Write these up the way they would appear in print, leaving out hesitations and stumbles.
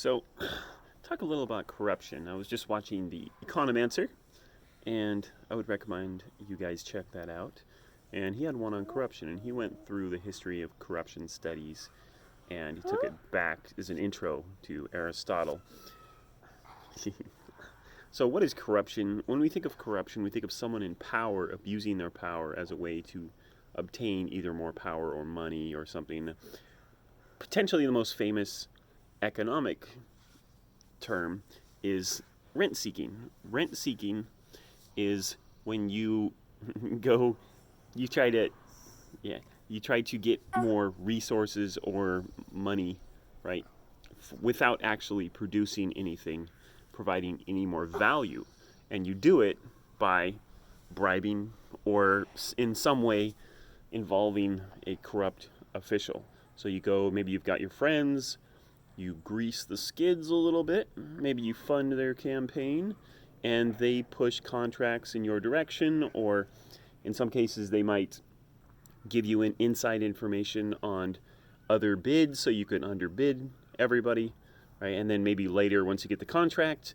So, talk a little about corruption. I was just watching the Economancer, and I would recommend you guys check that out. And he had one on corruption, and he went through the history of corruption studies, and he took it back as an intro to Aristotle. So, what is corruption? When we think of corruption, we think of someone in power abusing their power as a way to obtain either more power or money or something. Potentially the most famous economic term is rent seeking. Rent seeking is when you go, you try to, you try to get more resources or money, right, without actually producing anything, providing any more value. And you do it by bribing or in some way involving a corrupt official. So you go, maybe you've got your friends, you grease the skids a little bit, maybe you fund their campaign, and they push contracts in your direction, or in some cases they might give you an inside information on other bids so you can underbid everybody, right? And then maybe later, once you get the contract,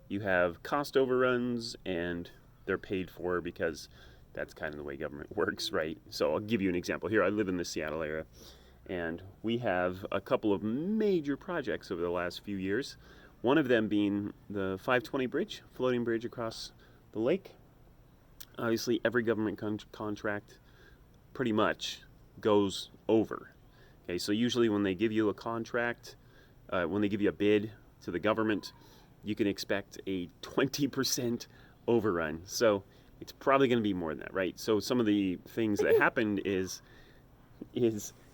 you have cost overruns and they're paid for because that's kind of the way government works, right? So I'll give you an example here. I live in the Seattle area, and we have a couple of major projects over the last few years. One of them being the 520 bridge, floating bridge across the lake. Obviously, every government contract pretty much goes over. Okay, so usually when they give you a contract, when they give you a bid to the government, you can expect a 20% overrun. So it's probably going to be more than that, right? So some of the things that happened is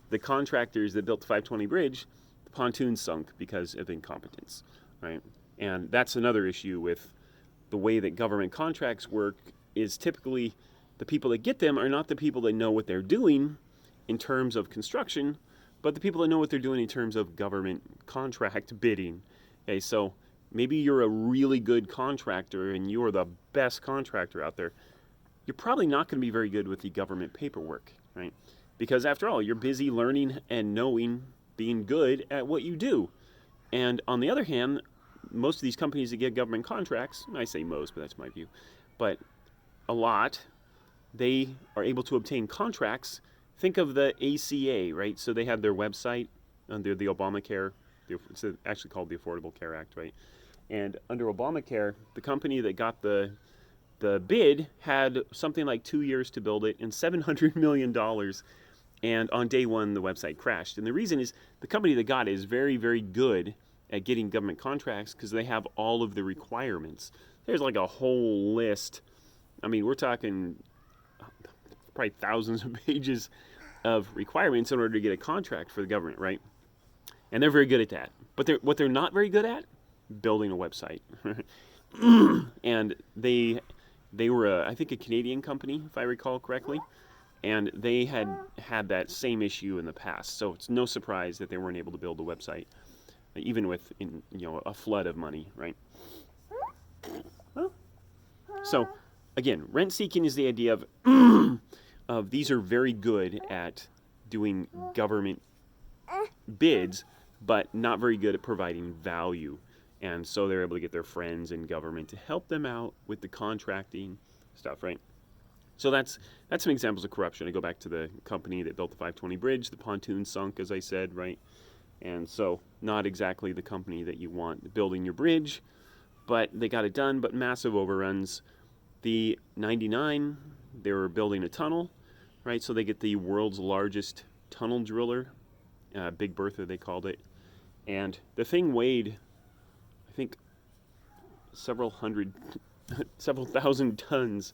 the contractors that built the 520 bridge, the pontoon sunk because of incompetence, right? And that's another issue with the way that government contracts work is typically the people that get them are not the people that know what they're doing in terms of construction, but the people that know what they're doing in terms of government contract bidding. Okay, so maybe you're a really good contractor and you're the best contractor out there. You're probably not going to be very good with the government paperwork, right? Because after all, you're busy learning and knowing, being good at what you do. And on the other hand, most of these companies that get government contracts, I say most, but that's my view, but a lot, they are able to obtain contracts. Think of the ACA, right? So they have their website under the Obamacare. It's actually called the Affordable Care Act, right? And under Obamacare, the company that got the bid had something like 2 years to build it and $700 million. And on day one, the website crashed. And the reason is the company that got it is very, very good at getting government contracts because they have all of the requirements. There's like a whole list. I mean, we're talking probably thousands of pages of requirements in order to get a contract for the government, right? And they're very good at that. But what they're not very good at, building a website. And they were, I think, a Canadian company, if I recall correctly. And they had that same issue in the past. So it's no surprise that they weren't able to build a website, even with a flood of money, right? So again, rent seeking is the idea of these are very good at doing government bids, but not very good at providing value. And so they're able to get their friends in government to help them out with the contracting stuff, right? So that's some examples of corruption. I go back to the company that built the 520 bridge. The pontoon sunk, as I said, right? And so not exactly the company that you want building your bridge, but they got it done, but massive overruns. The 99, they were building a tunnel, right? So they get the world's largest tunnel driller, Big Bertha they called it. And the thing weighed, I think, several thousand tons.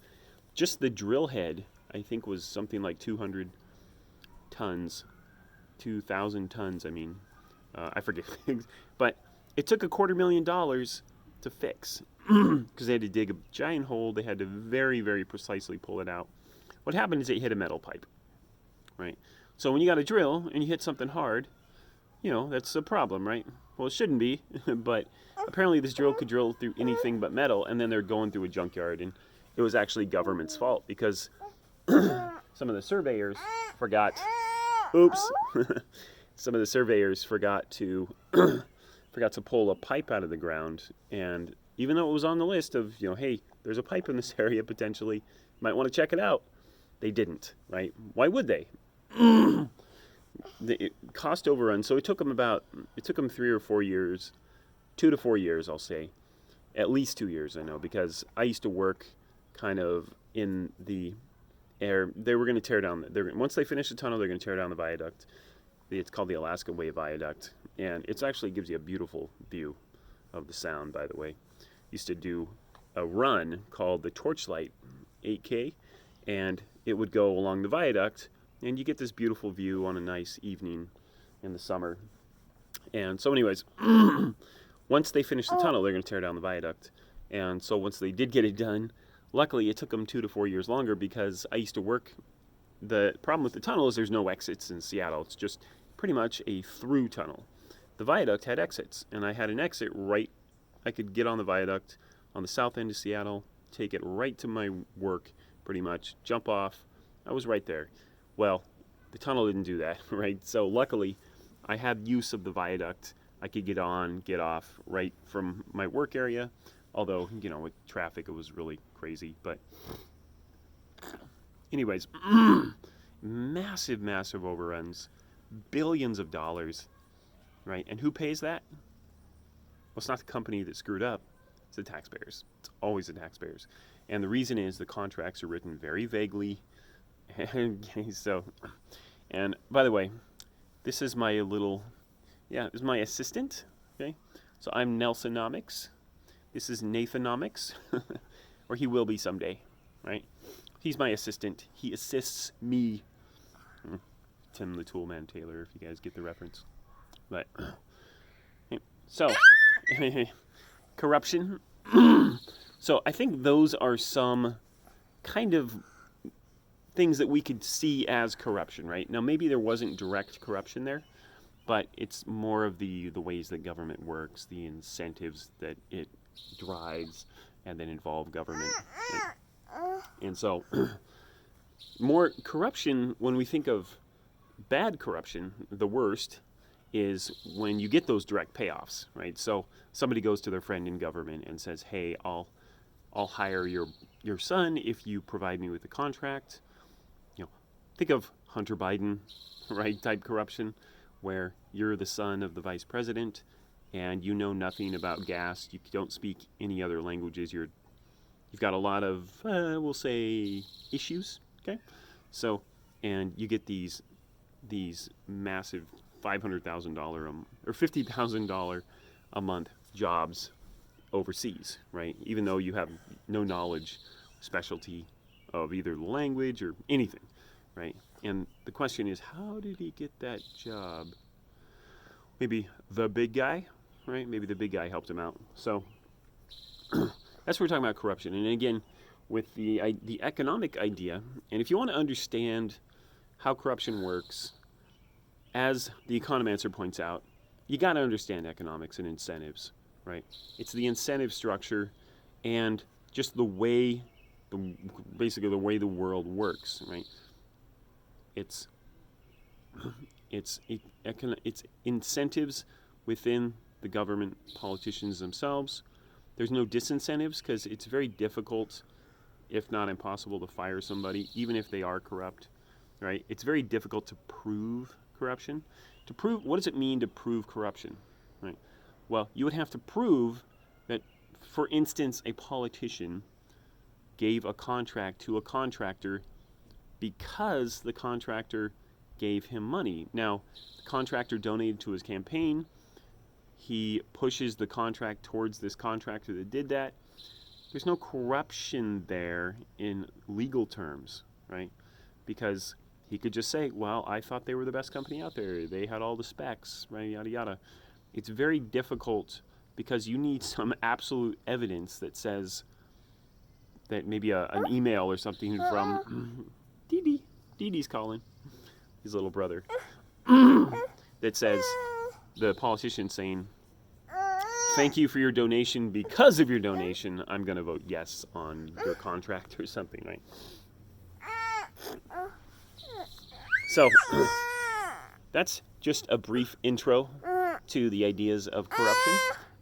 Just the drill head, I think, was something like 200 tons, 2,000 tons, I mean. I forget. But it took $250,000 to fix because they had to dig a giant hole. They had to very, very precisely pull it out. What happened is it hit a metal pipe, right? So when you got a drill and you hit something hard, that's a problem, right? Well, it shouldn't be, but apparently this drill could drill through anything but metal, and then they're going through a junkyard, and it was actually government's fault because some of the surveyors forgot. Oops. Some of the surveyors forgot forgot to pull a pipe out of the ground, and even though it was on the list of, hey, there's a pipe in this area potentially, might want to check it out, they didn't, right? Why would they? The cost overrun. So it took them 3 or 4 years, 2 to 4 years, I'll say, at least 2 years, I know, because I used to work kind of in the air. They were going to tear down. Once they finish the tunnel, they're going to tear down the viaduct. It's called the Alaska Way Viaduct, and it actually gives you a beautiful view of the Sound, by the way. Used to do a run called the Torchlight 8K, and it would go along the viaduct, and you get this beautiful view on a nice evening in the summer. And so anyways, once they finish the tunnel, they're going to tear down the viaduct. And so once they did get it done, luckily it took them 2 to 4 years longer, because I used to work. The problem with the tunnel is there's no exits in Seattle. It's just pretty much a through tunnel. The viaduct had exits, and I had an exit right. I could get on the viaduct on the south end of Seattle, take it right to my work, pretty much, jump off. I was right there. Well, the tunnel didn't do that, right? So luckily, I had use of the viaduct. I could get on, get off right from my work area. Although, with traffic, it was really crazy. But anyways, massive, massive overruns, billions of dollars, right? And who pays that? Well, it's not the company that screwed up. It's the taxpayers. It's always the taxpayers. And the reason is the contracts are written very vaguely. And by the way, this is my this is my assistant, okay? So I'm Nathanomics. This is Nathanomics, or he will be someday, right? He's my assistant. He assists me. Tim the Toolman Taylor, if you guys get the reference. But, so, corruption. So I think those are some kind of things that we could see as corruption, right? Now, maybe there wasn't direct corruption there, but it's more of the ways that government works, the incentives that it drives, and then involve government. And so, more corruption, when we think of bad corruption, the worst is when you get those direct payoffs, right? So somebody goes to their friend in government and says, hey, I'll hire your son if you provide me with a contract. Think of Hunter Biden, right, type corruption, where you're the son of the vice president and you know nothing about gas. You don't speak any other languages. You've got a lot of, we'll say, issues, okay? So, and you get these massive $500,000 or $50,000 a month jobs overseas, right? Even though you have no knowledge, specialty of either the language or anything, right? And the question is, how did he get that job? Maybe the big guy, right? Maybe the big guy helped him out. So that's what we're talking about, corruption. And again, with the economic idea, and if you want to understand how corruption works, as the Economancer points out, you got to understand economics and incentives, right? It's the incentive structure and just basically the way the world works, right? It's incentives within the government, politicians themselves. There's no disincentives because it's very difficult, if not impossible, to fire somebody, even if they are corrupt, right? It's very difficult to prove corruption. What does it mean to prove corruption, right? Well, you would have to prove that, for instance, a politician gave a contract to a contractor because the contractor gave him money. Now, the contractor donated to his campaign. He pushes the contract towards this contractor that did that. There's no corruption there in legal terms, right? Because he could just say, well, I thought they were the best company out there. They had all the specs, right, yada, yada. It's very difficult because you need some absolute evidence that says that maybe an email or something from Dee Dee's calling, his little brother, that says the politician saying, thank you for your donation. Because of your donation, I'm going to vote yes on your contract or something, right? So that's just a brief intro to the ideas of corruption.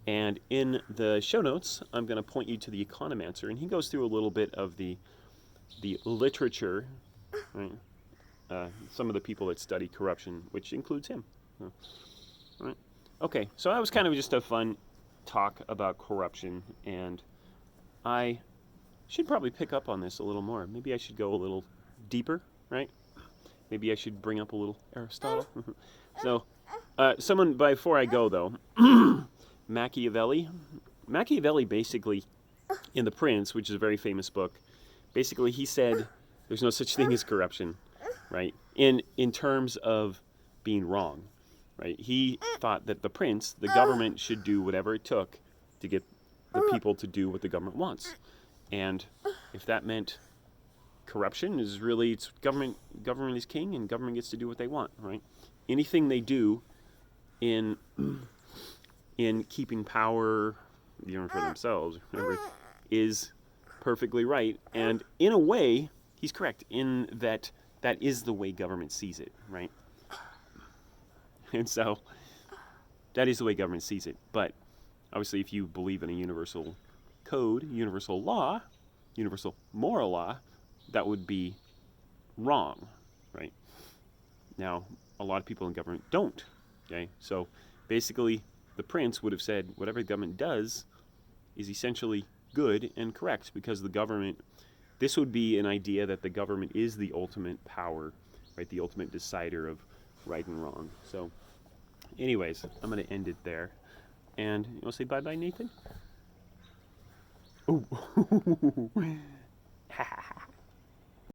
And in the show notes, I'm going to point you to the Economancer, and he goes through a little bit of the literature, right? Some of the people that study corruption, which includes him. Right? Okay, so that was kind of just a fun talk about corruption, and I should probably pick up on this a little more. Maybe I should go a little deeper, right? Maybe I should bring up a little Aristotle. So, before I go though, Machiavelli basically, in The Prince, which is a very famous book, basically he said there's no such thing as corruption, right? In terms of being wrong, right? He thought that the prince, the government, should do whatever it took to get the people to do what the government wants. And if that meant corruption, is really, it's government is king and government gets to do what they want, right? Anything they do in keeping power, for themselves, remember, is perfectly right. And in a way, he's correct in that is the way government sees it, right? And so that is the way government sees it. But obviously, if you believe in a universal code, universal law, universal moral law, that would be wrong, right? Now, a lot of people in government don't, okay? So basically, the prince would have said whatever the government does is essentially good and correct, because the government, this would be an idea that the government is the ultimate power, right? The ultimate decider of right and wrong. So anyways, I'm going to end it there. And you want to say bye-bye, Nathan? Oh.